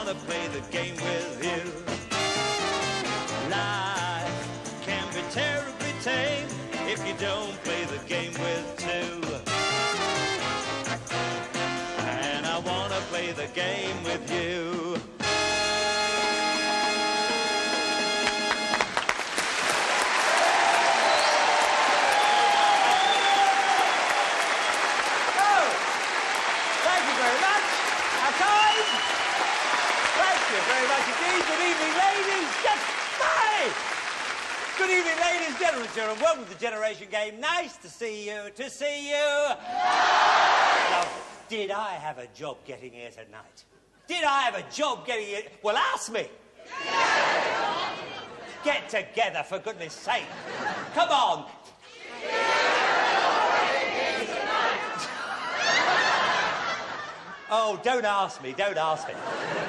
want to play the game with you. Life can be terribly tame if you don't play the game with two. And I want to play the game with you. Very much indeed. Good evening, ladies. Good evening, ladies and gentlemen. Welcome to the Generation Game. Nice to see you. Now, did I have a job getting here tonight? Did I have a job getting here? Well, ask me. Get together, for goodness sake. Come on. Oh, don't ask me. No,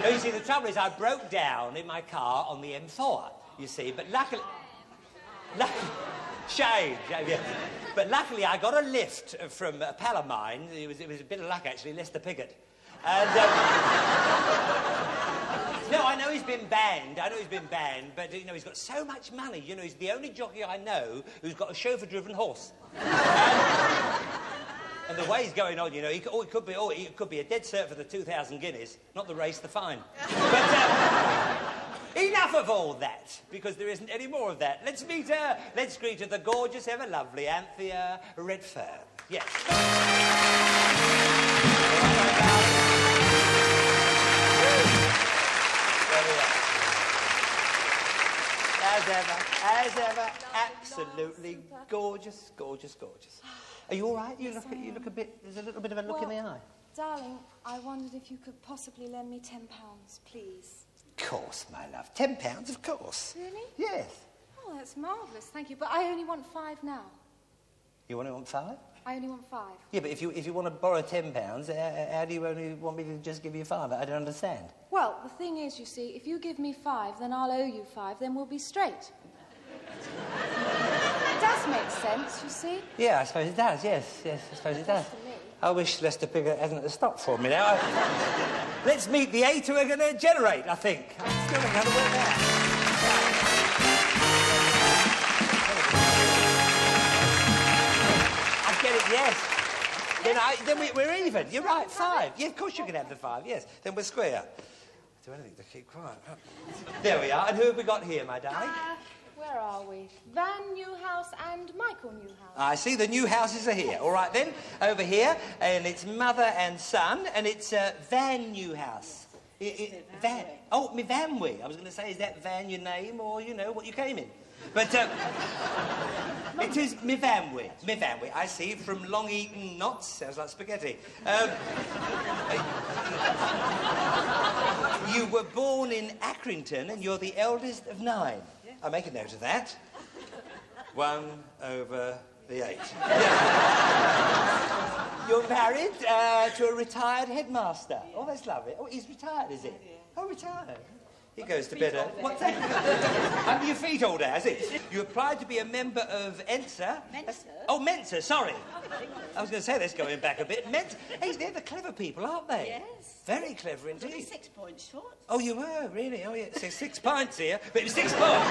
you see, the trouble is I broke down in my car on the M4, you see, but luckily... Shame, yeah. But luckily I got a lift from a pal of mine. It was a bit of luck, actually, Lester Piggott. And... No, I know he's been banned, but, you know, he's got so much money. You know, he's the only jockey I know who's got a chauffeur-driven horse. And the way he's going on, you know, it could be a dead cert for the 2,000 guineas, not the race, the fine. But enough of all that, because there isn't any more of that. Let's greet her, the gorgeous, ever lovely Anthea Redfern. Yes. As ever, absolutely gorgeous. Are you all right? You look a bit... There's a little bit of a look in the eye. Darling, I wondered if you could possibly lend me £10, please. Of course, my love. £10, of course. Really? Yes. Oh, that's marvellous, thank you. But I only want 5 now. You only want 5? I only want 5. Yeah, but if you want to borrow £10, how do you only want me to just give you 5? I don't understand. Well, the thing is, you see, if you give me 5, then I'll owe you 5, then we'll be straight. It does make sense, you see. Yeah, I suppose it does, yes, I suppose it does. I wish Lester Piggott hadn't stopped for me now. Let's meet the 8 who are going to generate, I think. I'm still going to have a work out. I get it, yes. Then we're even. You're right, 5. Yeah, of course you can have the 5, yes. Then we're square. Do anything to keep quiet. There we are. And who have we got here, my darling? Where are we? Van Newhouse and Michael Newhouse. I see the new houses are here. All right, then. Over here. And it's mother and son. And it's Van Newhouse. Van. Oh, me Vanwy. I was going to say, is that Van your name or, you know, what you came in? But it is me Vanwy. I see, from long-eaten knots. Sounds like spaghetti. You were born in Accrington and you're the eldest of 9. I'll make a note of that. 1/8. Yeah. You're married to a retired headmaster. Oh, that's lovely. Oh, he's retired, is he? Oh, retired. He goes to bed early. What's that? Under your feet all day, has he? You applied to be a member of Mensa. Mensa? Oh, Mensa, sorry. I was going to say this going back a bit. Mensa. Hey, they're the clever people, aren't they? Yes. Very clever indeed. Only 6 points short. Oh, you were, really? Oh, yeah. So 6 pints here, but it was 6 points.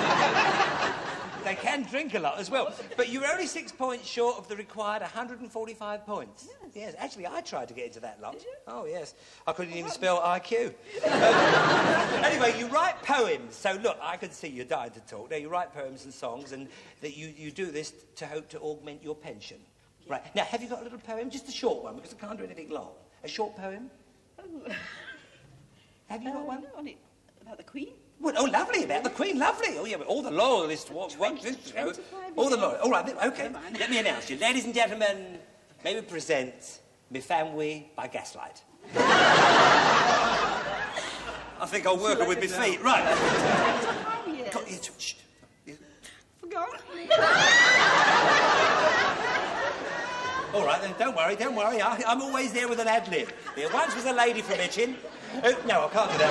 They can drink a lot as well. But you were only 6 points short of the required 145 points. Yes. Actually, I tried to get into that lot. Did you? Oh, yes. I couldn't even spell IQ. Anyway, you write poems. So, look, I can see you're dying to talk. Now, you write poems and songs, and that you do this to hope to augment your pension. Yeah. Right. Now, have you got a little poem? Just a short one, because I can't do anything long. A short poem? Oh. Have you got one? On it, about the Queen? Well, oh, lovely, about the Queen, lovely. Oh, yeah, but all the loyalists watch this show. All the loyalists. All right, OK. Let me announce you. Ladies and gentlemen, may we present Me Family by Gaslight. I think I'll work her with my feet. Right. Shh. Forgot. All right, then, don't worry. I'm always there with an ad-lib. There once was a lady from Itchin. No, I can't do that.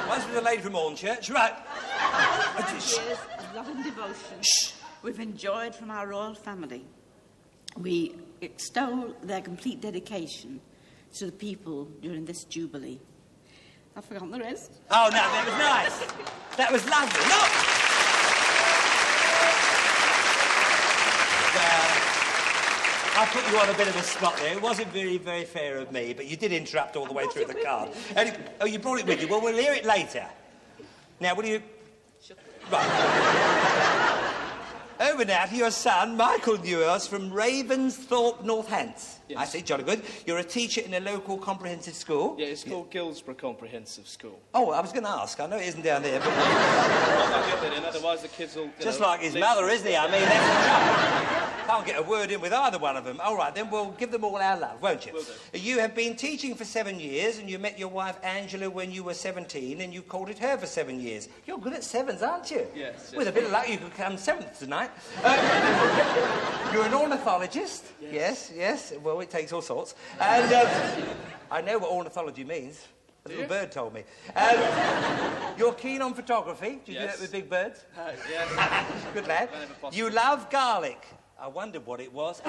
Once was a lady from Hornchurch. Right. Years of love and devotion we've enjoyed from our royal family. We extol their complete dedication to the people during this jubilee. I've forgotten the rest. Oh, no, that was nice. That was lovely. Look! I put you on a bit of a spot there. It wasn't very, very fair of me, but you did interrupt all the way through the card. Oh, you brought it with you. Well, we'll hear it later. Now, will you... Right. Over now to your son, Michael Newhouse from Ravensthorpe, Northants. Yes. I see, jolly good. You're a teacher in a local comprehensive school? Yeah, it's called Guilsborough Comprehensive School. Oh, I was going to ask. I know it isn't down there, but... I'll get that in, otherwise the kids will... Just like his mother, isn't he? I mean, that's the trouble. Can't get a word in with either one of them. All right, then we'll give them all our love, won't you? Will do. You have been teaching for 7 years, and you met your wife Angela when you were 17, and you courted her for 7 years. You're good at sevens, aren't you? Yes. With a bit of luck, you could come 7th tonight. You're an ornithologist. Yes. Yes. Well, it takes all sorts. And I know what ornithology means. A little bird told me. You're keen on photography. Do you do that with big birds? Yes. Good lad. You love garlic. I wondered what it was.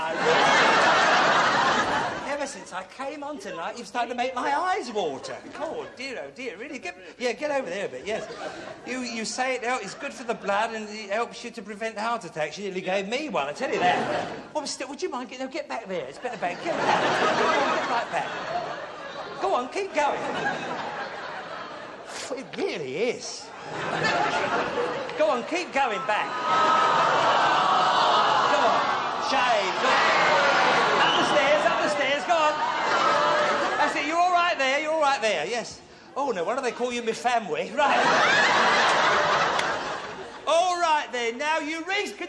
Ever since I came on tonight, you've started to make my eyes water. Oh dear, really? Get over there a bit, yes. You say it's good for the blood and it helps you to prevent heart attacks. You nearly gave me one, I tell you that. Oh, still, would you mind get back there? It's better back. Get back. Get right back. Go on, keep going. It really is. Go on, keep going back. Shame. Up the stairs, go on. That's it, you're all right there, yes. Oh, no wonder they call you my family. Right. All right, then. Now, can you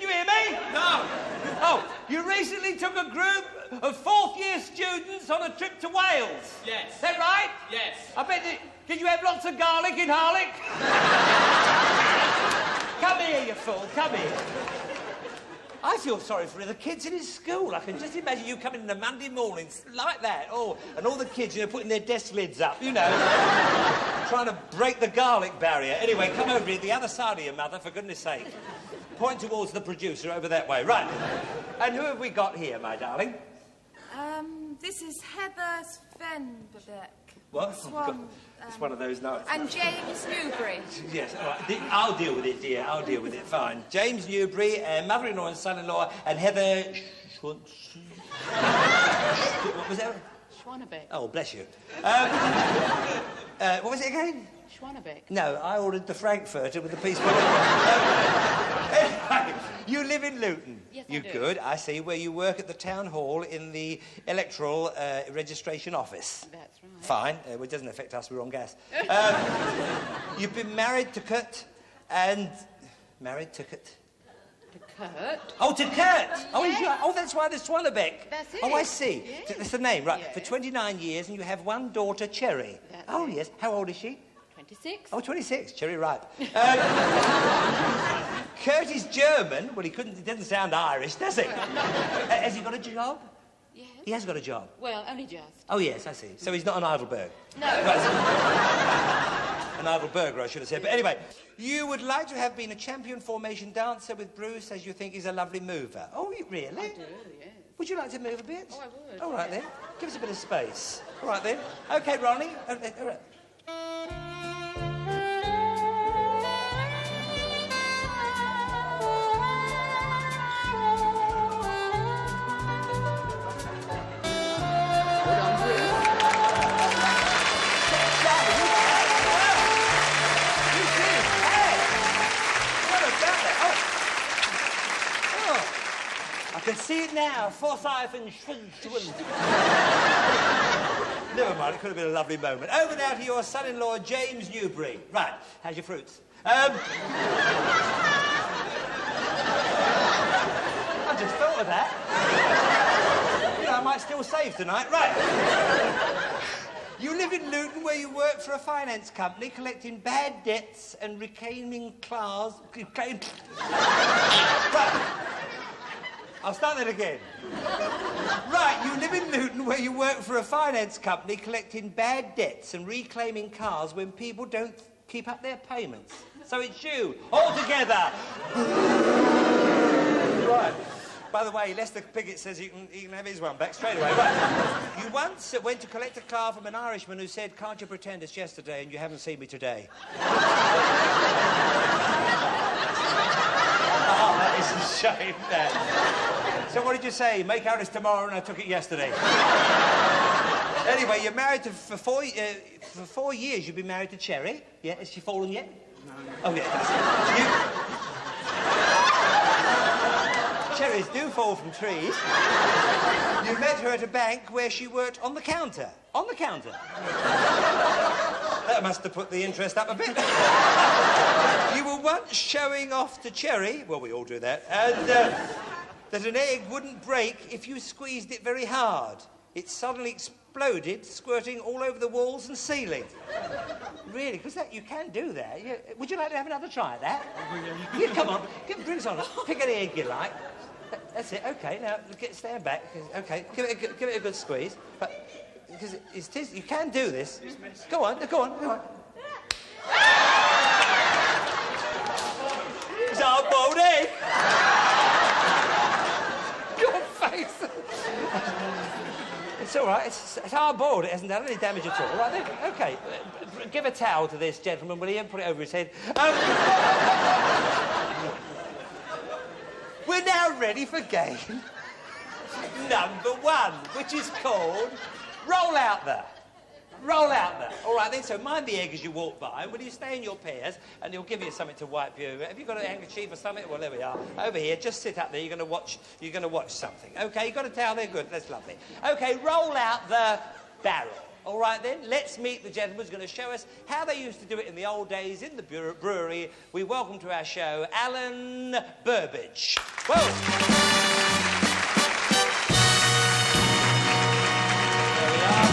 hear me? No. Oh, you recently took a group of fourth-year students on a trip to Wales. Yes. Is that right? Yes. I bet did you have lots of garlic in Harlech? Come here, you fool, come here. I feel sorry for the kids in his school. I can just imagine you coming in on a Monday morning like that. Oh, and all the kids, putting their desk lids up, trying to break the garlic barrier. Anyway, come over here, the other side of your mother, for goodness sake. Point towards the producer over that way. Right. And who have we got here, my darling? This is Heather Svenberbeck. What? It's one of those notes. And James Newbury. Yes, all right. I'll deal with it, dear. I'll deal with it. Fine. James Newbury, mother-in-law and son-in-law, and Heather... What was that? Schwannebeck. Oh, bless you. What was it again? Schwannebeck. No, I ordered the Frankfurter with the piece. Anyway, you live in Luton. Yes, You I do. good? I see. Where you work at the town hall in the electoral registration office. That's right. Fine. It doesn't affect us. We're on gas. You've been married to Kurt and married to Kurt. To Kurt. Oh, to Kurt! Yes. Oh, that's why the Schwannebeck. That's it. Oh, I see. Yes. That's the name, right. Yes. For 29 years, and you have one daughter, Cherry. That's Oh, it. yes. How old is she? 26. Oh, 26. Cherry ripe. Kurt is German. Well, he doesn't sound Irish, does he? Has he got a job? Yes. He has got a job. Well, only just. Oh, yes, I see. So he's not an Heidelberg. No. An Heidelberger, I should have said. But anyway, you would like to have been a champion formation dancer with Bruce, as you think he's a lovely mover. Oh, really? I do, yes. Would you like to move a bit? Oh, I would. All right, then. Give us a bit of space. All right, then. OK, Ronnie. All right. I can see it now. Forsyth and Never mind, it could have been a lovely moment. Over now to your son-in-law, James Newbury. Right, how's your fruits? I just thought of that. I might still save tonight. Right. You live in Luton, where you work for a finance company, collecting bad debts and reclaiming class... Right. I'll start that again. Right, you live in Luton, where you work for a finance company, collecting bad debts and reclaiming cars when people don't keep up their payments. So it's you, all together. Right. By the way, Lester Piggott says he can have his one back straight away. Right. You once went to collect a car from an Irishman who said, "Can't you pretend it's yesterday and you haven't seen me today?" Oh, that is a shame, that. So what did you say? Make out it's tomorrow and I took it yesterday. Anyway, you're married for 4 years. You've been married to Cherry. Yeah, has she fallen yet? No. Oh, yeah. Cherries do fall from trees. You met her at a bank where she worked on the counter. On the counter. That must have put the interest up a bit. You were once showing off to Cherry, well, we all do that, and that an egg wouldn't break if you squeezed it very hard. It suddenly exploded, squirting all over the walls and ceiling. Really? Because you can do that. Would you like to have another try at that? Yeah, come on. Bring us on. Pick any egg you like. That's it. OK, now, stand back. OK, give it a good squeeze. But, because you can do this. Go on. It's a hard-boiled egg. Your face. It's all right. It's hard-boiled. It hasn't done any damage at all. All right, then. OK. Give a towel to this gentleman, will you? Put it over his head. We're now ready for game number 1, which is called Roll Out There. Roll out there. All right, then, so mind the egg as you walk by. Will you stay in your pairs, and he'll give you something to wipe you. Have you got a handkerchief or something? Well, there we are. Over here, just sit up there. You're going to watch something. OK, you got a towel there? Good, that's lovely. OK, roll out the barrel. All right, then, let's meet the gentleman who's going to show us how they used to do it in the old days in the brewery. We welcome to our show, Alan Burbage. Whoa!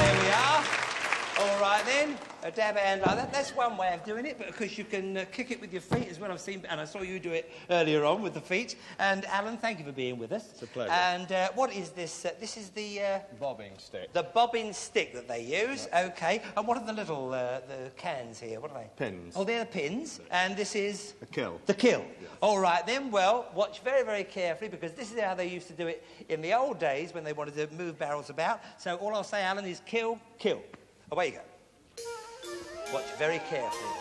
There we are. All right, then, a dab hand like that. That's one way of doing it, but of course you can kick it with your feet as well. I've seen, and I saw you do it earlier on with the feet. And, Alan, thank you for being with us. It's a pleasure. And what is this? This is the... bobbing stick. The bobbing stick that they use. Right. OK. And what are the little the cans here? What are they? Pins. Oh, they're the pins. And this is... The kill. The kill. Yes. All right, then, well, watch very, very carefully, because this is how they used to do it in the old days when they wanted to move barrels about. So all I'll say, Alan, is kill, kill. Away you go. Watch very carefully.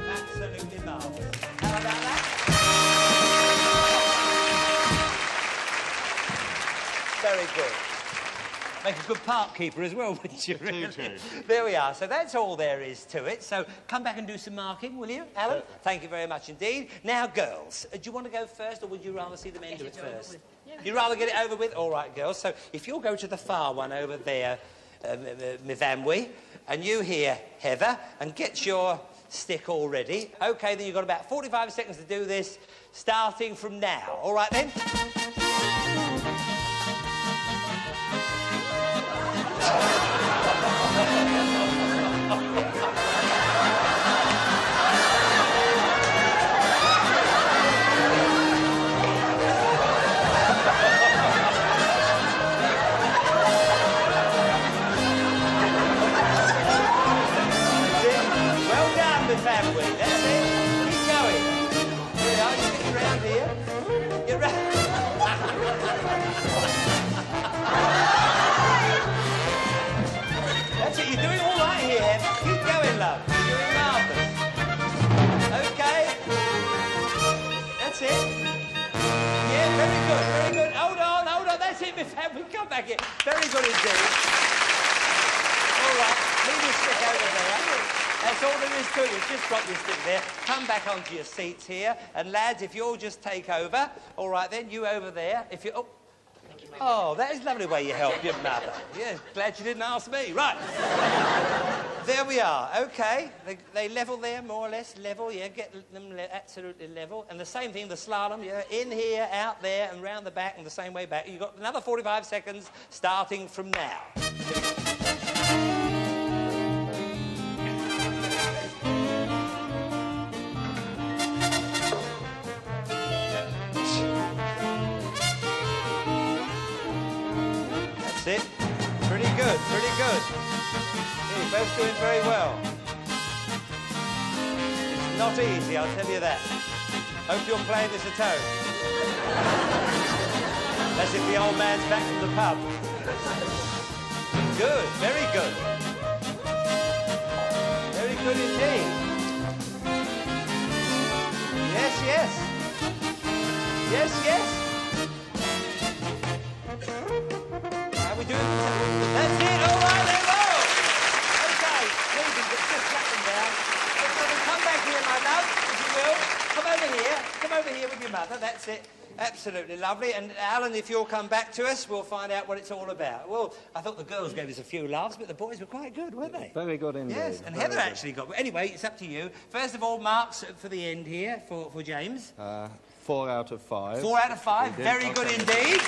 Absolutely marvellous. How about that? Very good. Make a good park keeper as well, wouldn't you? Really? There we are. So that's all there is to it. So come back and do some marking, will you, Alan? Thank you very much indeed. Now, girls, do you want to go first, or would you rather see the men do it first? You'd rather get it over with? All right, girls. So if you'll go to the far one over there, my Vanwy, and you here, Heather, and get your stick all ready. OK, then you've got about 45 seconds to do this, starting from now. All right, then? Well done, Miss Family. That's it. Keep going. Here we are. You get around here. Get round. That's it. You're doing all right here. Keep going, love. You're doing marvellous. OK. That's it. Yeah, very good, very good. Hold on. That's it, Miss Family. Come back here. Very good indeed. All right. Leave your stick over there. That's all there is to it. Just drop your stick there. Come back onto your seats here. And, lads, if you'll just take over. All right, then, you over there. If you... Oh, that is a lovely way you help your mother. Yeah, glad you didn't ask me. Right. There we are. OK. They level there, more or less. Level, yeah. Get them absolutely level. And the same thing, the slalom, yeah. In here, out there, and round the back, and the same way back. You've got another 45 seconds starting from now. That's it. Pretty good, pretty good. Yeah, you're both doing very well. It's not easy, I'll tell you that. Hope you're playing this at home. As if the old man's back from the pub. Good, very good. Very good indeed. Yes, yes. Yes, yes. How are we doing? That's it, all right, then, well. Okay, please, just clap them down. Come back here, my love, if you will. Come over here with your mother, that's it. Absolutely lovely. And Alan, if you'll come back to us, we'll find out what it's all about. Well, I thought the girls gave us a few laughs, but the boys were quite good, weren't they? Very good indeed. Yes, and very Heather good. actually got... Anyway, it's up to you. First of all, marks for the end here for James. 4 out of 5. 4 out of 5. Very good indeed.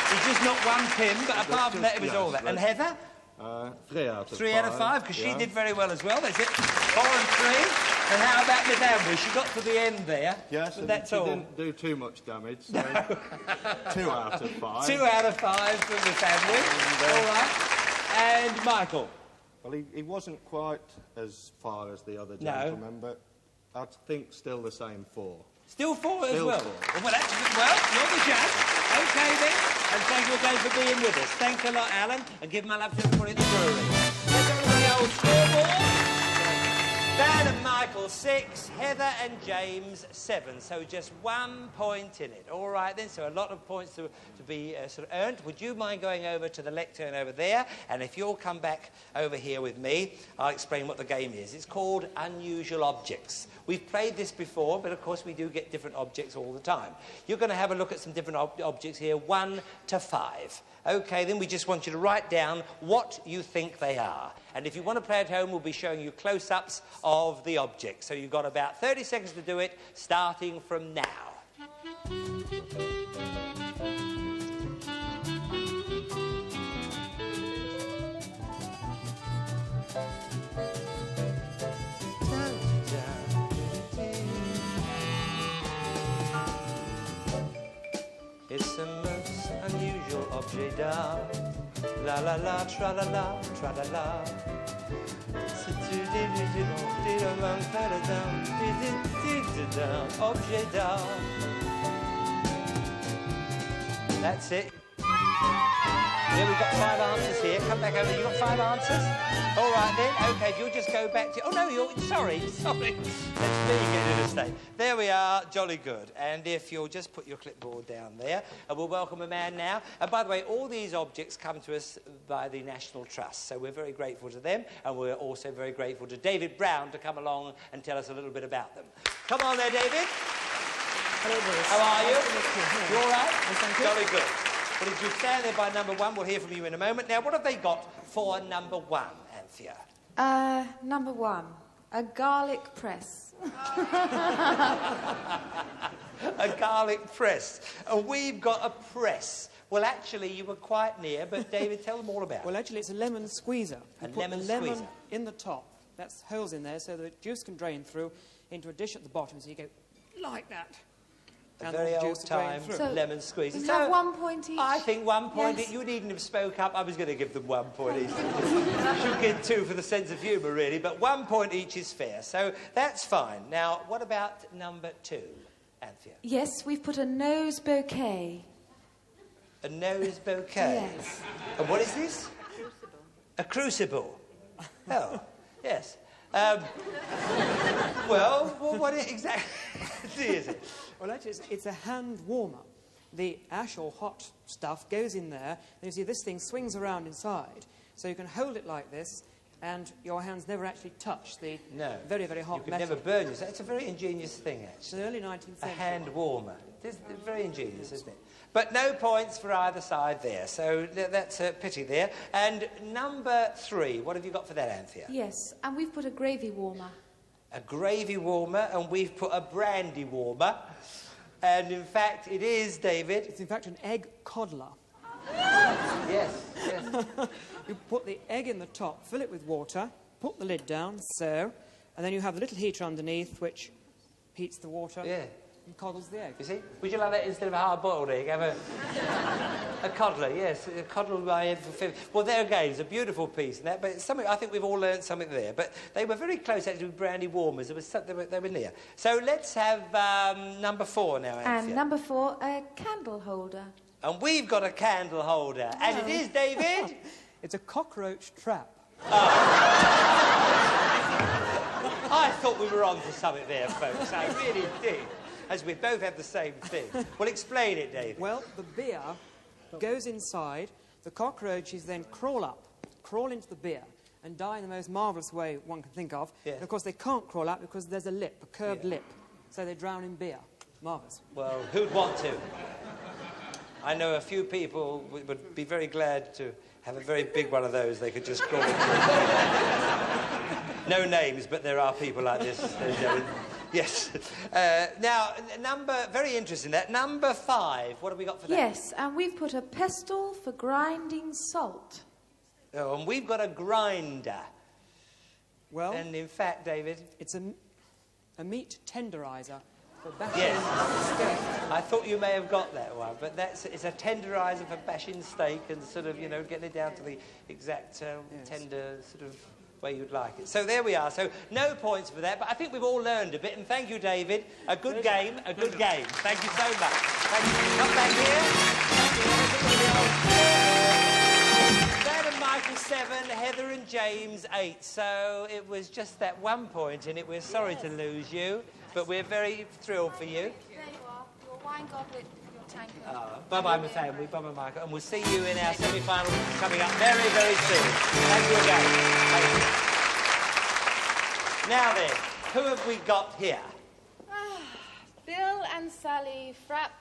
He just knocked one pin, but apart from that, it was all that. And Heather? 3 out of 5. 3 out of 5, because yeah. she did very well as well. That's it. 4 and 3. And how about Miss Amber? She got to the end there. Yes, but that's she all. didn't do too much damage, so 2 out of 5. 2 out of 5 for Miss Amber. All right. And Michael? Well, he wasn't quite as far as the other gentleman, but I think still the same 4. Still 4 as Still well? 4. Well, you're the judge. OK, then. And thank you again for being with us. Thanks a lot, Alan. And give my love to everybody at the brewery. Let's go to the old scoreboard. Dan and Michael, 6. Heather and James, 7. So just 1 point in it. All right, then. So a lot of points to be sort of earned. Would you mind going over to the lectern over there? And if you'll come back over here with me, I'll explain what the game is. It's called Unusual Objects. We've played this before, but of course we do get different objects all the time. You're going to have a look at some different objects here, 1 to 5. OK, then we just want you to write down what you think they are. And if you want to play at home, we'll be showing you close-ups of the object. So you've got about 30 seconds to do it, starting from now. It's a most unusual object, la la la, tra la la, tra la la. Objet d'art. That's it. Yeah, we've got 5 answers here. Come back over. You got 5 answers? All right then. OK, if you'll just go back to... Oh, no, sorry. That's me getting a state. There we are. Jolly good. And if you'll just put your clipboard down there, and we'll welcome a man now. And by the way, all these objects come to us by the National Trust, so we're very grateful to them, and we're also very grateful to David Brown to come along and tell us a little bit about them. Come on there, David. Hello, Bruce. How are you? You all right? Yes, thank you. Jolly good. Well, if you stand there by number 1, we'll hear from you in a moment. Now, what have they got for number 1, Anthea? Number 1, a garlic press. A garlic press. And we've got a press. Well, actually, you were quite near, but David, tell them all about it. Well, actually, it's a lemon squeezer. A You put lemon the lemon squeezer. in the top. That's holes in there so the juice can drain through into a dish at the bottom. So you go like that. A And very the old juice will drain time through. So lemon squeeze. we have 1 point each. I think 1 point. Yes. You needn't have spoke up. I was going to give them 1 point each. Should get 2 for the sense of humour, really, but 1 point each is fair. So that's fine. Now, what about number 2, Anthea? Yes, we've put a nose bouquet. A nose bouquet. Yes. And what is this? A crucible. Oh, yes. Well, what exactly is it? Well, actually, it's a hand warmer. The ash or hot stuff goes in there, and you see this thing swings around inside. So you can hold it like this, and your hands never actually touch the very, very hot You could metal. never burn yourself. It's a very ingenious thing, It's actually. the early 19th A century. hand warmer. It's very ingenious, isn't it? But no points for either side there, so that's a pity there. And number 3, what have you got for that, Anthea? Yes, and we've put a gravy warmer. A gravy warmer, and we've put a brandy warmer. And in fact, it is, David. It's in fact an egg coddler. Yes, yes. You put the egg in the top, fill it with water, put the lid down, so, and then you have the little heater underneath which heats the water. Yeah. and coddles the egg. You see? Would you like that instead of a hard-boiled egg? Have a coddler, yes. A coddle my head for 50. Well, there again, it's a beautiful piece, and that, but it's something, I think we've all learned something there. But they were very close, actually, with brandy warmers. They were near. So let's have number 4 now, Anthea. And number 4, a candle holder. And we've got a candle holder. Oh. And it is, David? It's a cockroach trap. I thought we were on to something there, folks. I really did. As we both have the same thing. Well, explain it, David. Well, the beer goes inside, the cockroaches then crawl into the beer and die in the most marvellous way one can think of. Yes. And, of course, they can't crawl out because there's a lip, a curved lip. So they drown in beer. Marvellous. Well, who'd want to? I know a few people would be very glad to have a very big one of those they could just crawl into. No names, but there are people like this. Yes. Now, very interesting, that. Number 5, what have we got for that? Yes, and we've put a pestle for grinding salt. Oh, and we've got a grinder. Well... And, in fact, David... It's a meat tenderizer for bashing steak. I thought you may have got that one, but it's a tenderizer for bashing steak and sort of, you know, getting it down to the exact tender sort of way you'd like it. So there we are. So no points for that, but I think we've all learned a bit, and thank you, David. A good game, a good game. Thank you so much. Thank you. Come back here. Dan and Michael 7, Heather and James 8. So it was just that 1 point in it. We're sorry to lose you, but we're very thrilled for you. There you are, your wine goblet, your tankard. Bye-bye, my family. Bye-bye, Michael. And we'll see you in our semi-final coming up very, very soon. Thank you again. Thank you. Now then, who have we got here? Bill and Sally, frappe,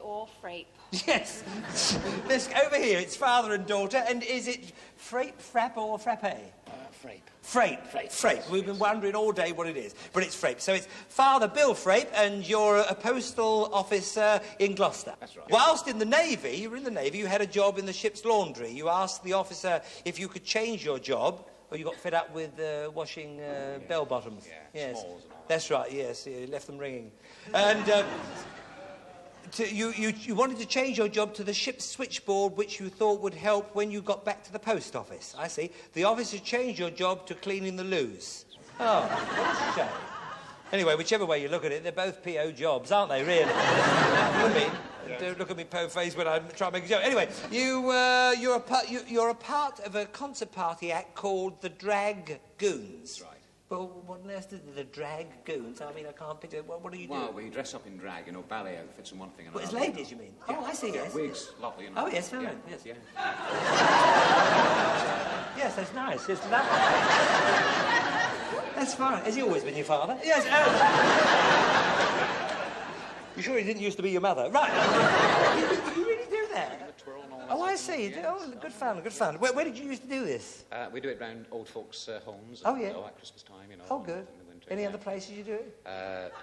or frappe. Yes. Let's over here. It's father and daughter. And is it frappe, or frappe? Frappe. We've been wondering all day what it is, but it's frappe. So it's Father Bill Frappe, and you're a postal officer in Gloucester. That's right. Whilst in the Navy, you were in the Navy, you had a job in the ship's laundry. You asked the officer if you could change your job, or you got fed up with washing bell-bottoms. Yeah, smalls and all that. That's right, yes. You left them ringing. And... You wanted to change your job to the ship's switchboard, which you thought would help when you got back to the post office. I see. The officer changed your job to cleaning the loos. Oh, what a shame. Anyway, whichever way you look at it, they're both P.O. jobs, aren't they, really? You know what I mean? Yes. Don't look at me po-face when I try to make a joke. Anyway, you're a part of a concert party act called the Drag Goons. That's right. Well, what on earth did the Drag Goons? I mean, I can't picture... What do you do? Well, we dress up in drag, ballet outfits and one thing and What, as another. ladies, you mean? Yeah. Oh, I see, yes. Wigs, lovely, Oh, yes, fine. Yes. Yeah. Yes, that's nice. It's lovely. That's fine. Has he always been your father? Yes. You sure he didn't used to be your mother? Right. You really do that? Oh, I see. Yeah, oh, good fun, good fun. Where did you used to do this? We do it round old folks' homes. Oh, yeah. At Christmas time, Oh, good. In the winter, Any other places you do it?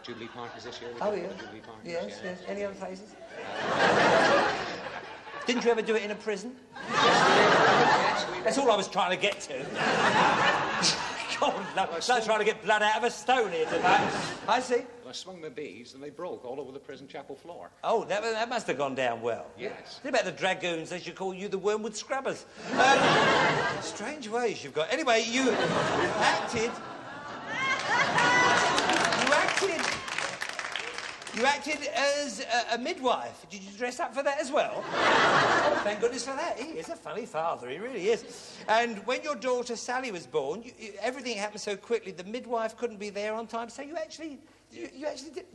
Jubilee parties this year. Oh, yeah. Jubilee parties, Yes. Any other places? Didn't you ever do it in a prison? That's all I was trying to get to. God, that's trying to get blood out of a stone here tonight. I see. I swung the bees and they broke all over the prison chapel floor. Oh, that must have gone down well. Yes. What about the dragoons? They should call you the Wormwood Scrubbers. Strange ways you've got. Anyway, you acted... You acted as a midwife. Did you dress up for that as well? Oh, thank goodness for that. He is a funny father, he really is. And when your daughter Sally was born, everything happened so quickly, the midwife couldn't be there on time, so you actually did...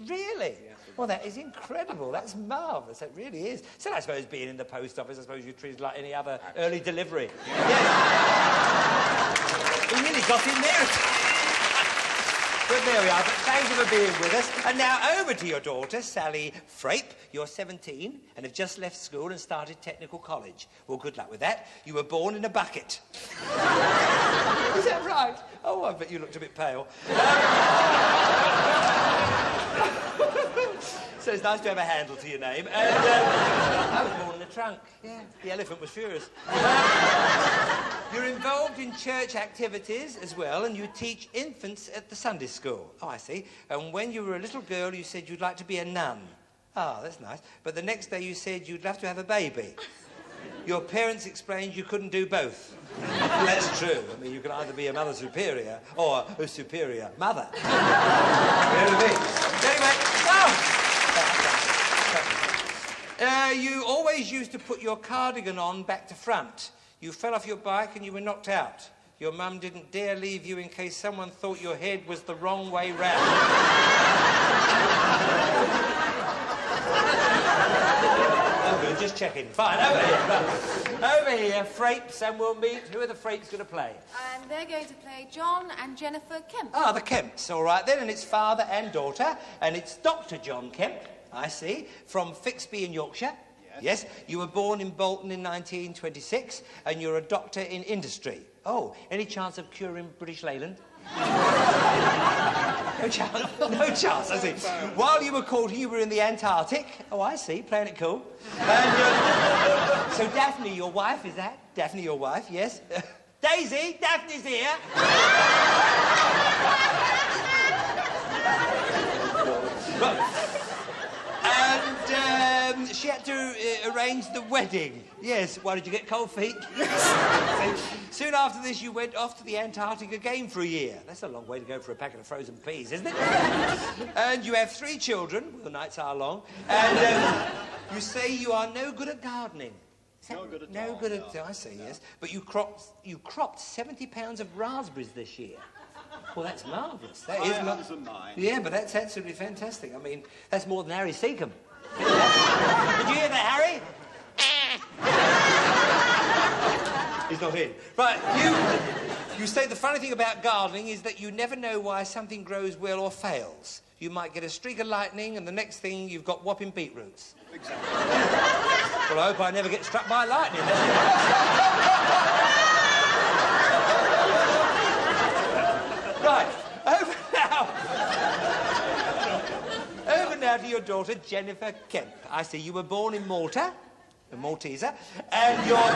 Really? Yes, well, that is incredible. That's marvellous. That really is. So I suppose being in the post office, I suppose you're treated like any other early delivery. Yes. We really got in there. But there we are. But thank you for being with us. And now over to your daughter, Sally Frappe. You're 17 and have just left school and started technical college. Well, good luck with that. You were born in a bucket. Is that right? Oh, I bet you looked a bit pale. So it's nice to have a handle to your name. And I was born in a trunk. Yeah, the elephant was furious. You're involved in church activities as well, and you teach infants at the Sunday school. Oh, I see. And when you were a little girl, you said you'd like to be a nun. Ah, that's nice. But the next day you said you'd love to have a baby. Your parents explained you couldn't do both. Well, that's true. I mean, you can either be a mother superior or a superior mother. Anyway, you always used to put your cardigan on back to front. You fell off your bike and you were knocked out. Your mum didn't dare leave you in case someone thought your head was the wrong way round. Oh, just checking. Fine, over here. Over here, Frapes, and we'll meet. Who are the Frapes going to play? And they're going to play John and Jennifer Kemp. Ah, the Kemps, all right then, and it's father and daughter, and it's Dr. John Kemp, I see, from Fixby in Yorkshire. Yes. You were born in Bolton in 1926, and you're a doctor in industry. Oh, any chance of curing British Leyland? No chance. No chance, I see. While you were courting, you were in the Antarctic. Oh, I see, playing it cool. And, so Daphne, your wife, is that? Daphne, your wife, yes. Daisy, Daphne's here. And she had to arrange the wedding. Yes, why did you get cold feet? Soon after this, you went off to the Antarctic again for a year. That's a long way to go for a packet of frozen peas, isn't it? And you have 3 children. Well, the nights are long. And you say you are no good at gardening. No good at all. No good at all, I see, yes. But you cropped 70 pounds of raspberries this year. Well, that's marvellous. That is marvellous. Yeah, but that's absolutely fantastic. I mean, that's more than Harry Seacombe. Did you hear that, Harry? He's not in. Right, you say the funny thing about gardening is that you never know why something grows well or fails. You might get a streak of lightning, and the next thing you've got whopping beetroots. Exactly. Well, I hope I never get struck by lightning. Right, over now to your daughter, Jennifer Kemp. I see you were born in Malta, a Malteser, and you're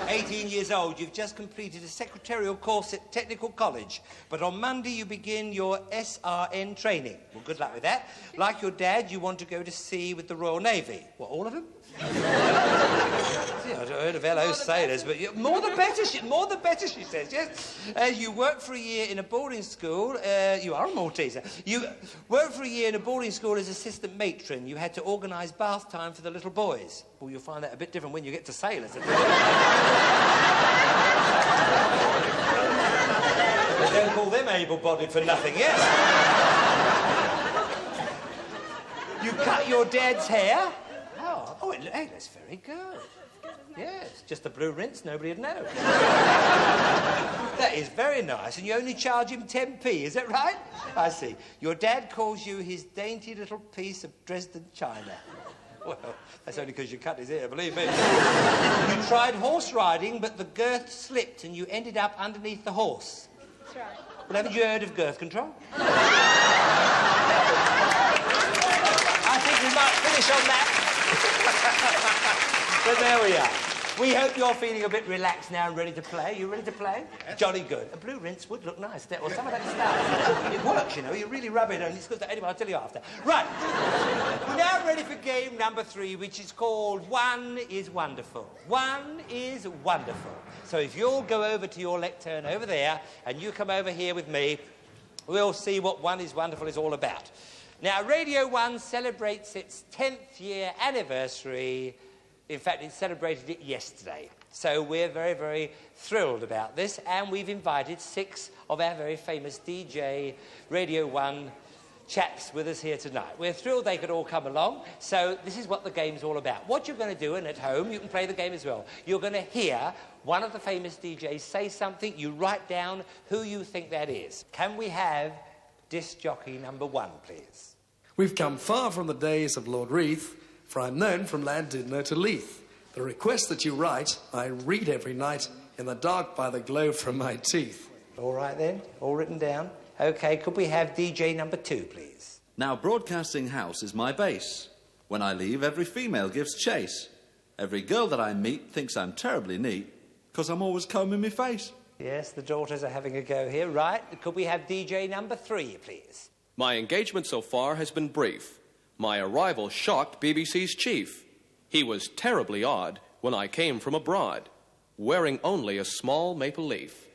18 years old. You've just completed a secretarial course at Technical College, but on Monday you begin your SRN training. Well, good luck with that. Like your dad, you want to go to sea with the Royal Navy. What, all of them? See, I've heard of LO sailors, but more the better, she says, yes. You work for a year in a boarding school. You are a Malteser. You worked for a year in a boarding school as assistant matron. You had to organise bath time for the little boys. Well, you'll find that a bit different when you get to sailors. They don't call them able-bodied for nothing, yes. You cut your dad's hair. Oh, hey, that's very good. Yes, just a blue rinse, nobody would know. That is very nice, and you only charge him 10p, is that right? I see. Your dad calls you his dainty little piece of Dresden china. Well, that's only because you cut his ear, believe me. You tried horse riding, but the girth slipped and you ended up underneath the horse. That's right. Well, haven't you heard of girth control? I think we might finish on that. But there we are. We hope you're feeling a bit relaxed now and ready to play. You ready to play? Yes. Jolly good. A blue rinse would look nice, or some of that stuff. It works, you know. You really rub it on. It's good. Anyway, I'll tell you after. Right. We're now ready for game number 3, which is called One is Wonderful. One is Wonderful. So if you'll go over to your lectern over there and you come over here with me, we'll see what One is Wonderful is all about. Now, Radio 1 celebrates its 10th year anniversary. In fact, it celebrated it yesterday. So we're very, very thrilled about this, and we've invited 6 of our very famous DJ Radio 1 chaps with us here tonight. We're thrilled they could all come along, so this is what the game's all about. What you're going to do, and at home you can play the game as well, you're going to hear one of the famous DJs say something, you write down who you think that is. Can we have disc jockey number 1, please? We've come far from the days of Lord Reith, for I'm known from Llandudno to Leith. The request that you write, I read every night in the dark by the glow from my teeth. All right then, all written down. OK, could we have DJ number 2, please? Now, broadcasting house is my base. When I leave, every female gives chase. Every girl that I meet thinks I'm terribly neat, 'cause I'm always combing my face. Yes, the daughters are having a go here. Right, could we have DJ number 3, please? My engagement so far has been brief. My arrival shocked BBC's chief. He was terribly odd when I came from abroad, wearing only a small maple leaf.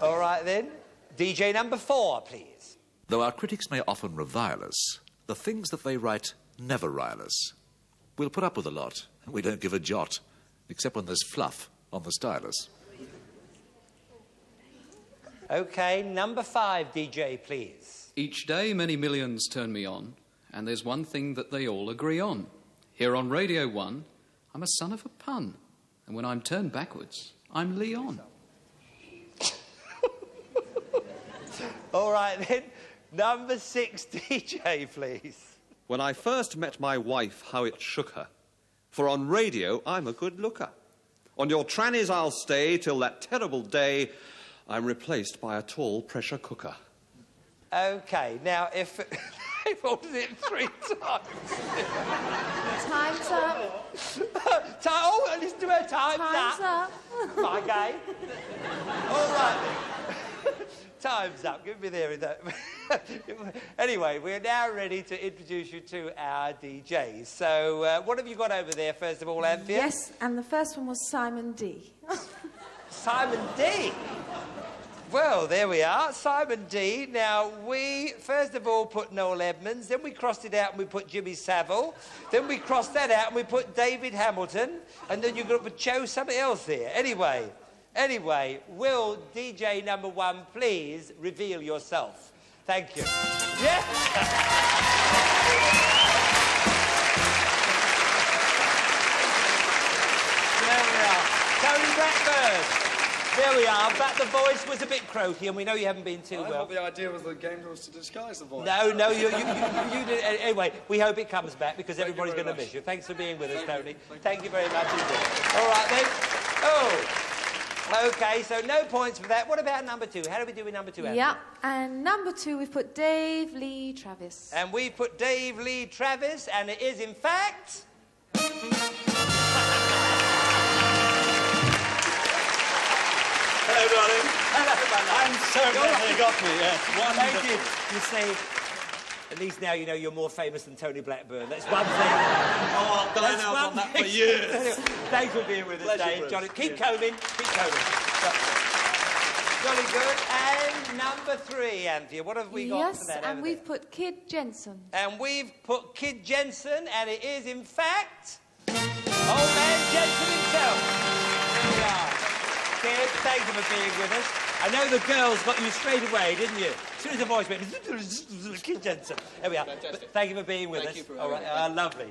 All right, then. DJ number 4, please. Though our critics may often revile us, the things that they write never rile us. We'll put up with a lot, and we don't give a jot, except when there's fluff on the stylus. OK, number 5, DJ, please. Each day, many millions turn me on, and there's one thing that they all agree on. Here on Radio 1, I'm a son of a pun, and when I'm turned backwards, I'm Leon. All right, then. Number 6, DJ, please. When I first met my wife, how it shook her. For on radio, I'm a good looker. On your trannies I'll stay till that terrible day I'm replaced by a tall pressure cooker. OK, now, if they've ordered it 3 times... Time's up. Oh, listen to her. Time's up. My game. All right, then. Time's up. Give me there. Anyway, we're now ready to introduce you to our DJs. So, what have you got over there, first of all, Anthea? Yes, and the first one was Simon D. Simon D? Well, there we are, Simon D. Now, we, first of all, put Noel Edmonds, then we crossed it out and we put Jimmy Savile, then we crossed that out and we put David Hamilton, and then you've got to chose something else here. Anyway, will DJ number 1 please reveal yourself? Thank you. Yeah? There we are. Tony Blackburn. There we are, but the voice was a bit croaky, and we know you haven't been too well. I thought the idea was the game was to disguise the voice. No, you did. Anyway, we hope it comes back, because everybody's going to miss you. Thanks for being with us, Tony. Thank you very much indeed. All right, then. Oh, OK, so no points for that. What about number 2? How do we do with number 2, Anthony? Yeah, and number 2, we've put Dave Lee Travis. And we've put Dave Lee Travis, and it is, in fact... Hello, darling. Hello, my love. I'm so glad you got me, yes. Thank you. You see, at least now you know you're more famous than Tony Blackburn. That's one thing. Oh, I've been out on that for years. Anyway, thanks for being with us, Dave. Johnny, keep combing. Jolly good. And number 3, Anthea, what have we got for that? Yes, and we've put Kid Jensen. And we've put Kid Jensen, and it is, in fact, Old Man Jensen himself. There we are. Kid, thank you for being with us. I know the girls got you straight away, didn't you? As soon as the voice went, Kid Jensen. There we are. Thank you for being with us. All right, lovely.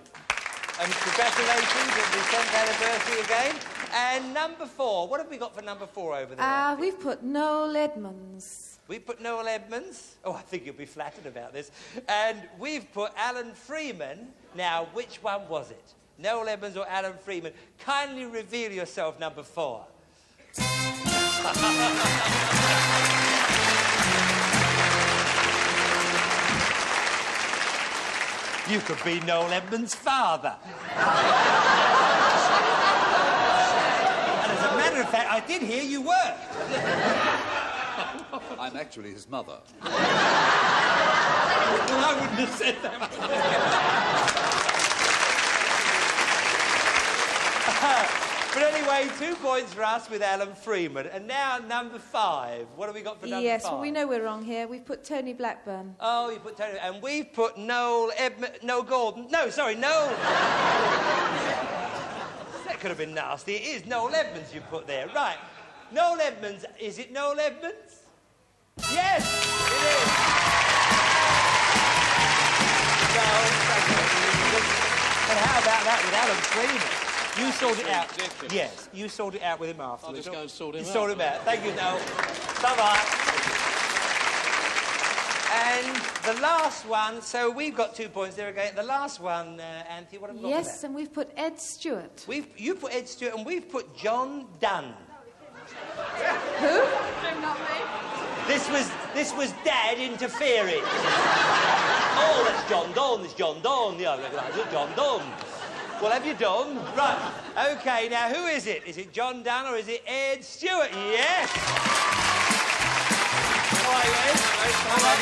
And congratulations on the 10th anniversary again. And number 4, what have we got for number 4 over there? We've put Noel Edmonds. We've put Noel Edmonds. Oh, I think you'll be flattered about this. And we've put Alan Freeman. Now, which one was it? Noel Edmonds or Alan Freeman? Kindly reveal yourself, number 4. You could be Noel Edmonds' father. And as a matter of fact, I did hear you were. I'm actually his mother. Well, I wouldn't have said that. But anyway, 2 points for us with Alan Freeman. And now number 5. What have we got for number 5? Yes, well, we know we're wrong here. We've put Tony Blackburn. Oh, you put Tony... And we've put Noel Gordon. No, sorry, Noel... That could have been nasty. It is Noel Edmonds you put there. Right. Noel Edmonds. Is it Noel Edmonds? Yes, it is. But how about that with Alan Freeman? You sorted it out. Ridiculous. Yes, you sorted it out with him afterwards. I'll just go and sort him out. You sorted him out. Thank you, Noel. Bye-bye. And the last one, so we've got 2 points there again. The last one, Anthea, what have we got for that? Yes, and we've put Ed Stewart. You put Ed Stewart, and we've put John Dunn. Who? Not me. This was This was Dad interfering. Oh, that's John Donne. It's John Donne. Yeah, I recognise it. John Donne. Well, have you done? Right. OK, now, who is it? Is it John Dunn or is it Ed Stewart? Yes! How are you, Ed? All right,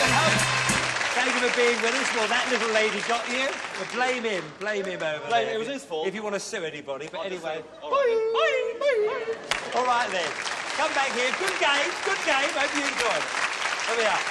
thank you for being with us. Well, that little lady got you. Well, blame him over there. It was his fault. If you want to sue anybody, but anyway. All right. All right, then. Come back here. Good game. Hope you enjoyed it. Here we are.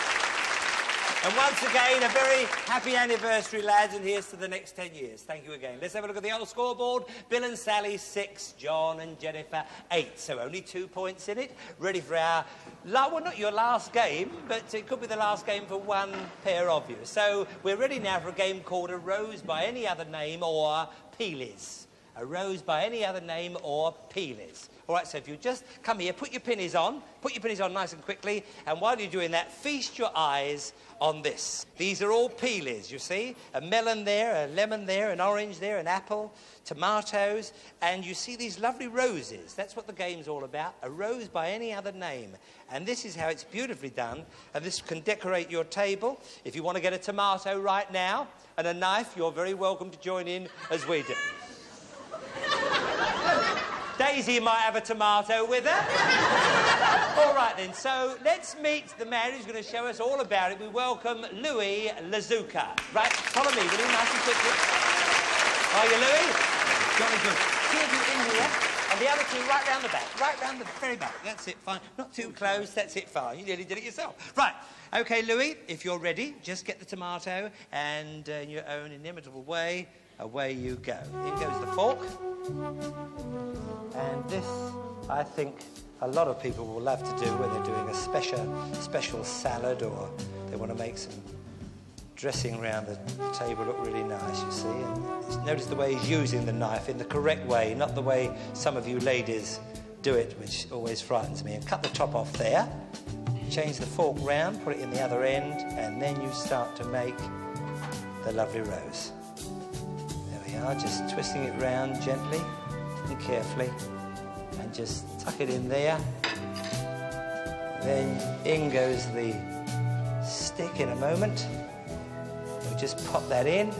And once again, a very happy anniversary, lads, and here's to the next 10 years. Thank you again. Let's have a look at the old scoreboard. Bill and Sally, 6. John and Jennifer, 8. So only 2 points in it. Ready for our... Well, not your last game, but it could be the last game for one pair of you. So we're ready now for a game called A Rose by Any Other Name or Peelies. A Rose by Any Other Name or Peelies. All right, so if you just come here, put your pinnies on nice and quickly, and while you're doing that, feast your eyes on this. These are all peelies, you see? A melon there, a lemon there, an orange there, an apple, tomatoes, and you see these lovely roses. That's what the game's all about, a rose by any other name. And this is how it's beautifully done, and this can decorate your table. If you want to get a tomato right now and a knife, you're very welcome to join in as we do. Daisy might have a tomato with her. All right, then. So let's meet the man who's going to show us all about it. We welcome Louis Lazuka. Right, follow me, will you, nice and quickly? Are you, Louis? Jolly good. Two of you in here, and the other two right round the back. Right round the very back. That's it, fine. Not too close, that's it, fine. You nearly did it yourself. Right. OK, Louis, if you're ready, just get the tomato, and in your own inimitable way, away you go. In goes the fork. And this, I think, a lot of people will love to do when they're doing a special salad, or they want to make some dressing around the table look really nice, you see. And notice the way he's using the knife in the correct way, not the way some of you ladies do it, which always frightens me. And cut the top off there, change the fork round, put it in the other end, and then you start to make the lovely rose. There we are, just twisting it round gently and carefully, and just tuck it in there. Then in goes the stick in a moment. We'll just pop that in,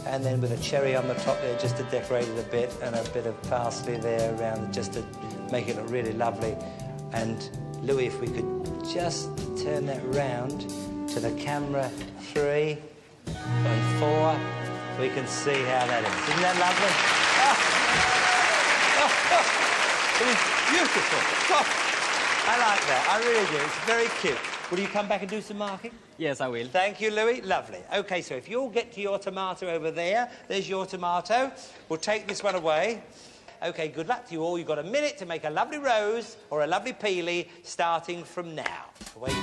and then with a cherry on the top there just to decorate it a bit, and a bit of parsley there around just to make it look really lovely. And Louis, if we could just turn that round to the camera 3 and 4, we can see how that is. Isn't that lovely? It is beautiful. I like that. I really do. It's very cute. Will you come back and do some marking? Yes, I will. Thank you, Louis. Lovely. OK, so if you'll get to your tomato over there, there's your tomato. We'll take this one away. OK, good luck to you all. You've got a minute to make a lovely rose or a lovely peely starting from now. Away you go.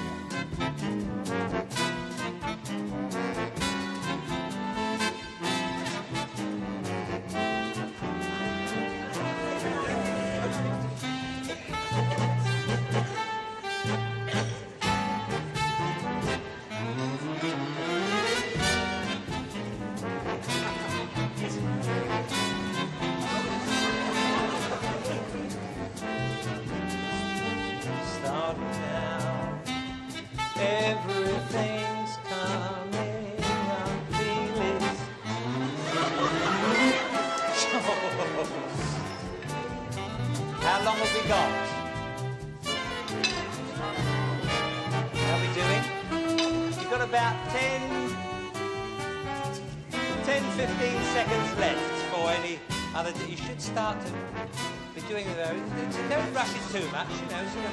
Everything's coming on peelies. How long have we got? How are we doing? You've got about 10-15 seconds left for any other... You should start to be doing those. Don't rush it too much, you know, sort of...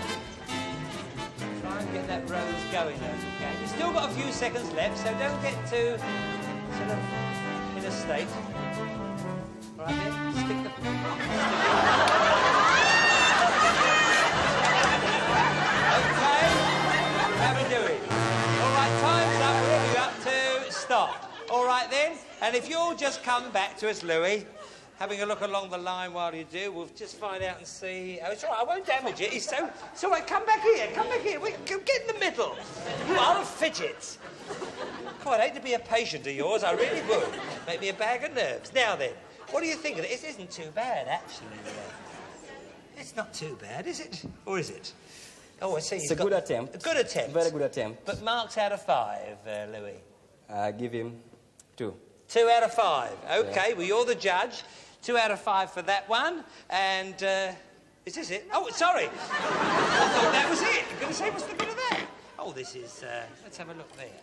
Try and get that rose going, okay? You've still got a few seconds left, so don't get too sort of in a state. All right, then, stick the... Okay, how are we doing? All right, time's up. What are we up to? Stop. All right, then, and if you'll just come back to us, Louis, having a look along the line while you do, we'll just find out and see... Oh, it's all right, I won't damage it. It's all right, come back here, get in the middle. You are a fidget. God, I'd hate to be a patient of yours, I really would. Make me a bag of nerves. Now then, what do you think of it? It isn't too bad, actually. It's not too bad, is it? Or is it? Oh, I see. It's a good attempt. A good attempt. Very good attempt. But marks out of 5, Louis? I give him 2. 2 out of 5. OK, well, you're the judge. 2 out of 5 for that one. And, is this it? Oh, sorry. I thought that was it. I'm going to say, what's the bit of that? Oh, this is, let's have a look there.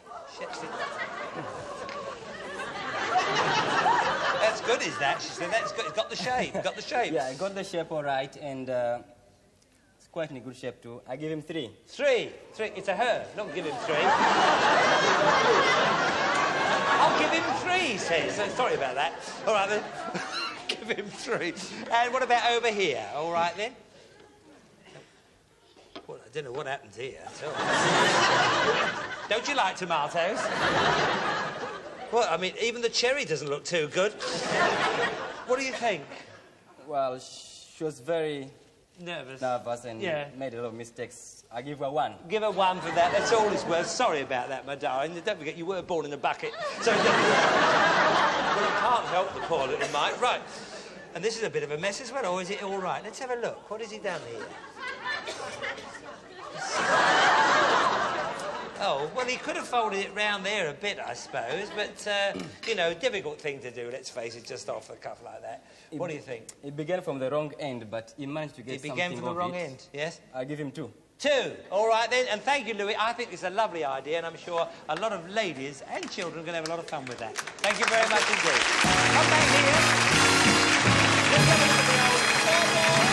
That's good, is that? She said, that's good. It's got the shape. Got the shape. Yeah, I got the shape all right, and it's quite in a good shape, too. I give him 3. 3? It's a her. Don't give him 3. I'll give him 3, he says. So, sorry about that. All right, then. Give him 3. And what about over here? All right, then? Well, I don't know what happened here. Don't you like tomatoes? Well, I mean, even the cherry doesn't look too good. What do you think? Well, she was very nervous and made a lot of mistakes. I give her 1. Give her 1 for that. That's all it's worth. Sorry about that, my darling. Don't forget, you were born in a bucket. So, well, you can't help the poor little mite. Right. And this is a bit of a mess as well, or is it all right? Let's have a look. What has he done here? Oh, well, he could have folded it round there a bit, I suppose, but, you know, difficult thing to do, let's face it, just off the cuff like that. What do you think? It began from the wrong end, but he managed to get something. It began from the wrong end, yes? I give him 2. 2. All right, then, and thank you, Louis. I think it's a lovely idea, and I'm sure a lot of ladies and children are going to have a lot of fun with that. Thank you very much indeed. Come back here. Let's have a look at the old scoreboard.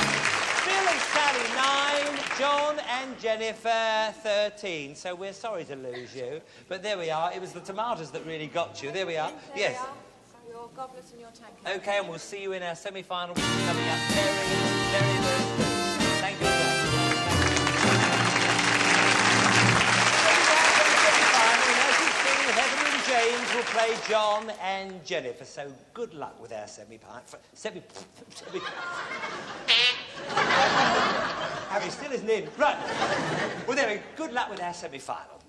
Phil and Sally, 9. John and Jennifer, 13. So we're sorry to lose you, but there we are. It was the tomatoes that really got you. There we are. There yes. We are. Your goblet and your tank. OK, and we'll see you in our semi-final, which is coming up very, very, very soon. Thank you very much. Heather and James will play John and Jennifer. So good luck with our semi-final. Harry still isn't in. Right. Well, there we go. Good luck with our semi-final.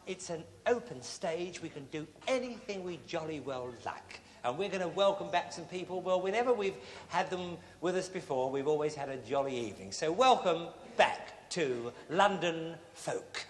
It's an open stage. We can do anything we jolly well like. And we're going to welcome back some people. Well, whenever we've had them with us before, we've always had a jolly evening. So welcome back to London Folk.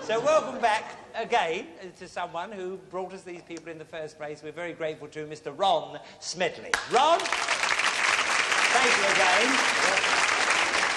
So welcome back again to someone who brought us these people in the first place. We're very grateful to Mr. Ron Smedley. Ron, thank you again.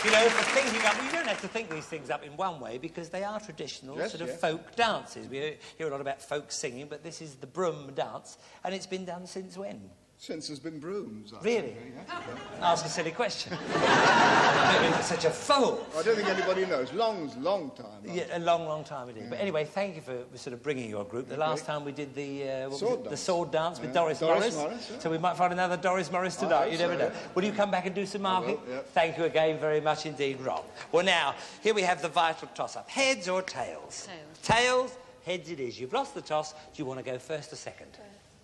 You know, for thinking up, well, you don't have to think these things up in one way because they are traditional sort of folk dances. We hear a lot about folk singing, but this is the broom dance, and it's been done since when? Since there's been brooms. Really? Yeah. Ask a silly question. Maybe you're such a fool. I don't think anybody knows. Long time. Yeah, a long time indeed. Yeah. But anyway, thank you for sort of bringing your group. The last time we did the sword dance with Doris Morris. Yeah. So we might find another Doris Morris tonight. You never know. Will you come back and do some marking? Yeah. Thank you again very much indeed, Rob. Well, now, here we have the vital toss-up. Heads or tails? Tails. Heads it is. You've lost the toss. Do you want to go first or second?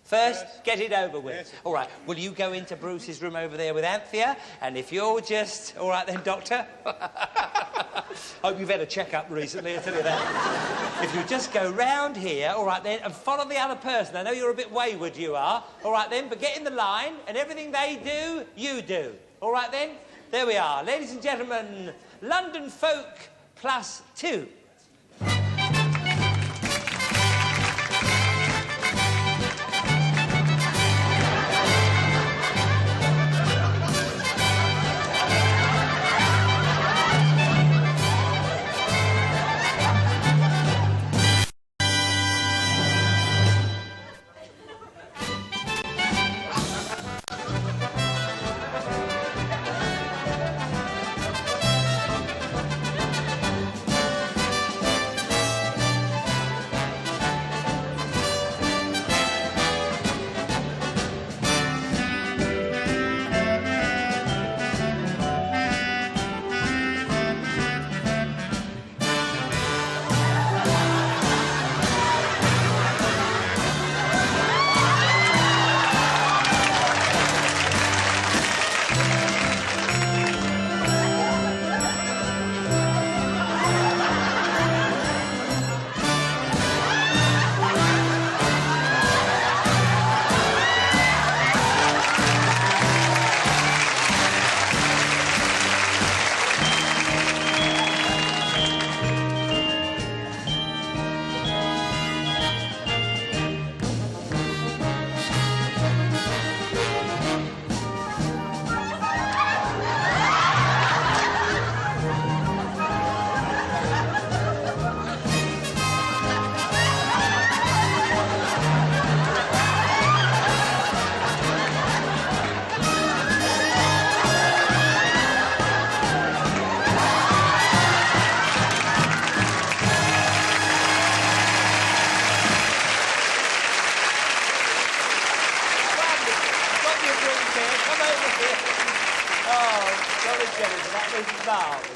First, get it over with. Yes. All right, will you go into Bruce's room over there with Anthea? And if you're just... All right then, Doctor? Hope you've had a check-up recently, I tell you that. If you just go round here, all right then, and follow the other person. I know you're a bit wayward, you are. All right then, but get in the line, and everything they do, you do. All right then? There we are. Ladies and gentlemen, London Folk +2.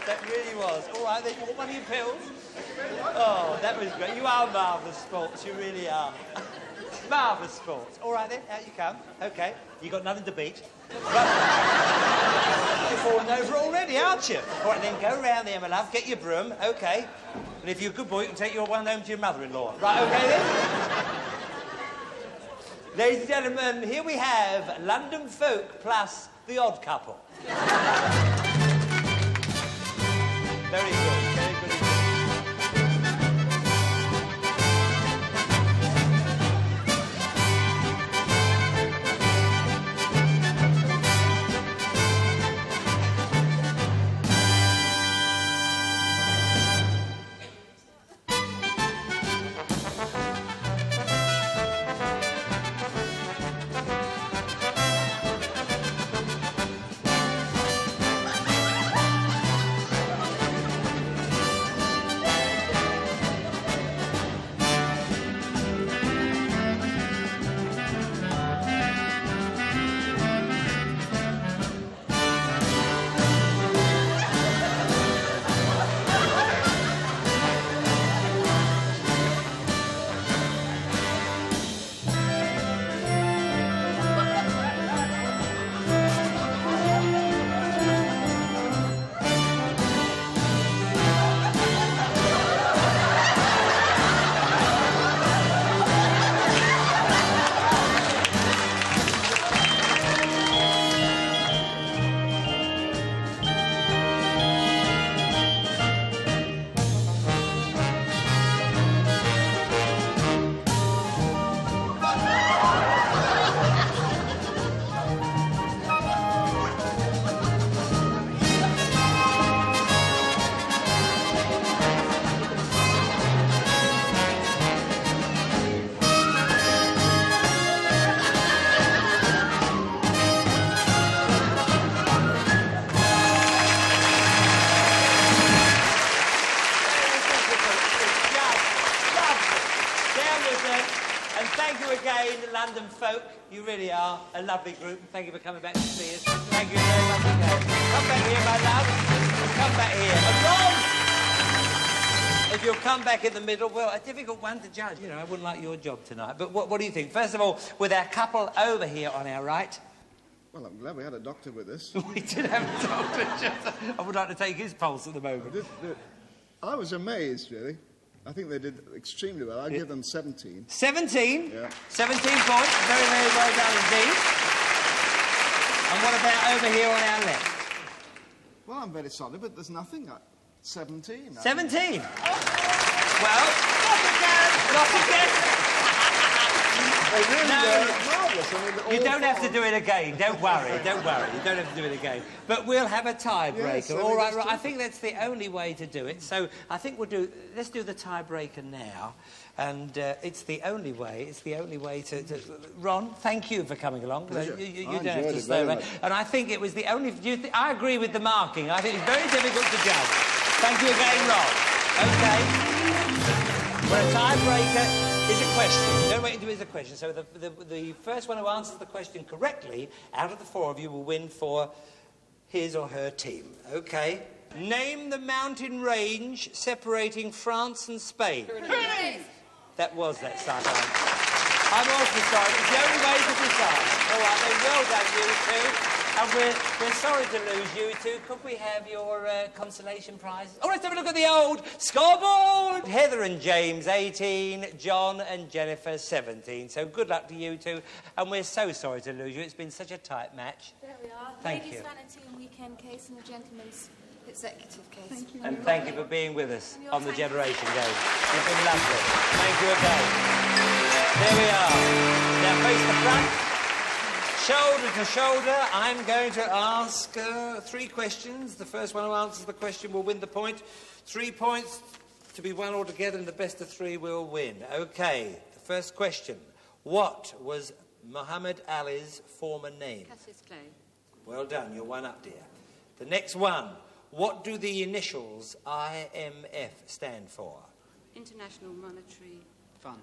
That really was. All right, then, you want one of your pills? Oh, that was great. You are marvellous sports, you really are. Marvellous sports. All right, then, out you come. OK, you got nothing to beat. Right. You're falling over already, aren't you? All right, then, go round there, my love, get your broom, OK. And if you're a good boy, you can take your one home to your mother-in-law. Right, OK, then? Ladies and gentlemen, here we have London Folk plus The Odd Couple. Very good, very good. folk. You really are a lovely group. Thank you for coming back to see us. Thank you very much again. Come back here, my love. Come back here. If you'll come back in the middle, well, a difficult one to judge. You know, I wouldn't like your job tonight. But what do you think? First of all, with our couple over here on our right. Well, I'm glad we had a doctor with us. We did have a doctor. I would like to take his pulse at the moment. I was amazed, really. I think they did extremely well. I'd give them 17. 17? Yeah. 17 points. Very, very well done indeed. And what about over here on our left? Well, I'm very sorry, but there's nothing. 17. 17? Well, not again. They really marvellous. I mean, You don't have to do it again. Don't worry. Don't worry. You don't have to do it again. But we'll have a tiebreaker. Yes, All right. I think that's the only way to do it. So I think let's do the tiebreaker now. And it's the only way. It's the only way to... Ron, thank you for coming along. You don't have to stay away. And I think it was the only... I agree with the marking. I think it's very difficult to judge. Thank you again, Ron. OK. Well, a tiebreaker is a question. The only way to do it is a question. So the first one who answers the question correctly, out of the four of you, will win for his or her team. OK? Name the mountain range separating France and Spain. That was that side. I'm also sorry. It's the only way to decide. All right, then, well done, you two. And we're sorry to lose you two. Could we have your consolation prize? Oh, let's have a look at the old scoreboard. Heather and James, 18. John and Jennifer, 17. So good luck to you two. And we're so sorry to lose you. It's been such a tight match. There we are. Thank Ladies' you. vanity and weekend case and the gentleman's executive case. Thank you. And thank you for being with us on the Generation Game. You've been lovely. Thank you again. There we are. Now face the front. Shoulder to shoulder, I'm going to ask 3 questions. The first one who answers the question will win the point. 3 points to be won altogether, and the best of 3 will win. OK, the first question. What was Muhammad Ali's former name? Cassius Clay. Well done, you're one up, dear. The next one. What do the initials IMF stand for? International Monetary Fund.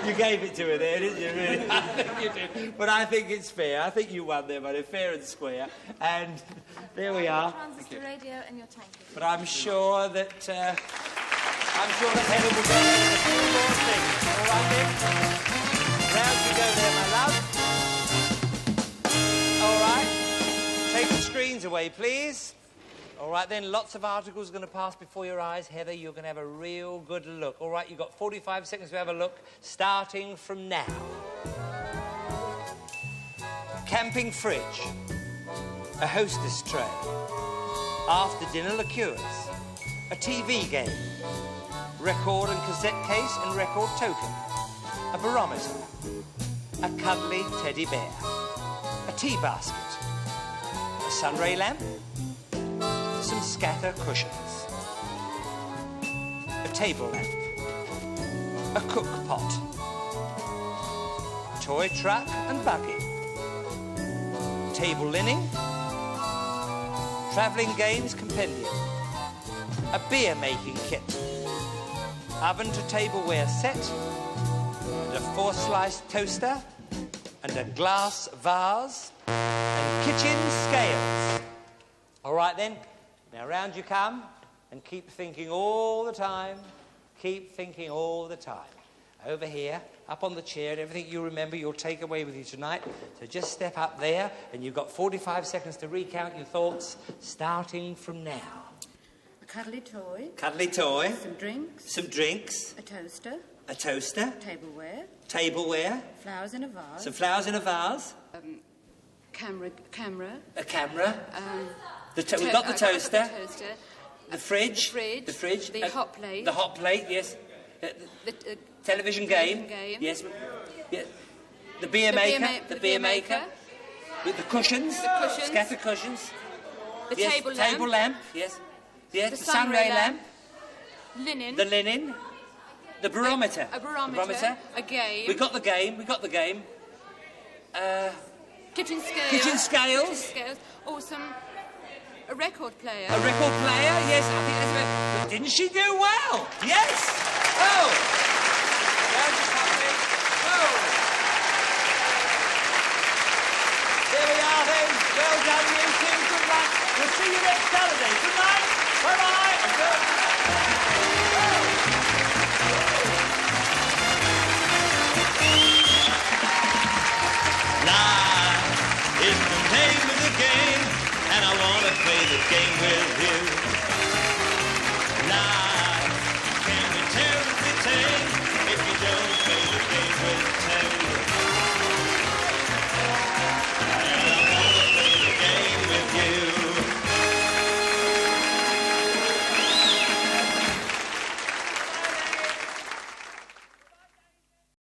You gave it to her there, didn't you, really? I think you did. But I think it's fair. I think you won there, buddy. Fair and square. And there we are. Transistor radio and your tank. But I'm sure that... Heather will go over a few more things. All right, then? Round you go there, my love. All right. Take the screens away, please. All right, then, lots of articles are going to pass before your eyes. Heather, you're going to have a real good look. All right, you've got 45 seconds to have a look, starting from now. Camping fridge. A hostess tray. After-dinner liqueurs. A TV game. Record and cassette case and record token. A barometer. A cuddly teddy bear. A tea basket. A sunray lamp. Some scatter cushions. A table lamp. A cook pot. Toy truck and buggy. Table linen. Travelling games compendium. A beer making kit. Oven to tableware set. And a 4-slice toaster. And a glass vase. And kitchen scales. All right then. Now, round you come, and keep thinking all the time. Keep thinking all the time. Over here, up on the chair, and everything you remember you'll take away with you tonight. So just step up there, and you've got 45 seconds to recount your thoughts, starting from now. A cuddly toy. Cuddly toy. Some drinks. Some drinks. A toaster. A toaster. Tableware. Tableware. Flowers in a vase. Some flowers in a vase. Camera. A camera. We've got the toaster. The fridge. The fridge. The hot plate. The hot plate, yes. The television game. Yes. Yeah. The beer maker. The beer maker. The cushions. Scatter cushions. The yes. table lamp. Table lamp, yes. Yes. The sunray lamp. Linen. The linen. The barometer. A barometer. A game. We got the game. Kitchen scales. Kitchen scales. Awesome. A record player. A record player, yes. I think that's a... Didn't she do well? Yes. Oh! Yeah, just happening. Oh! There we are then. Well done, you two. Good luck. We'll see you next Saturday. Good night. Bye-bye. Life is the name of the game, and I want to play the game with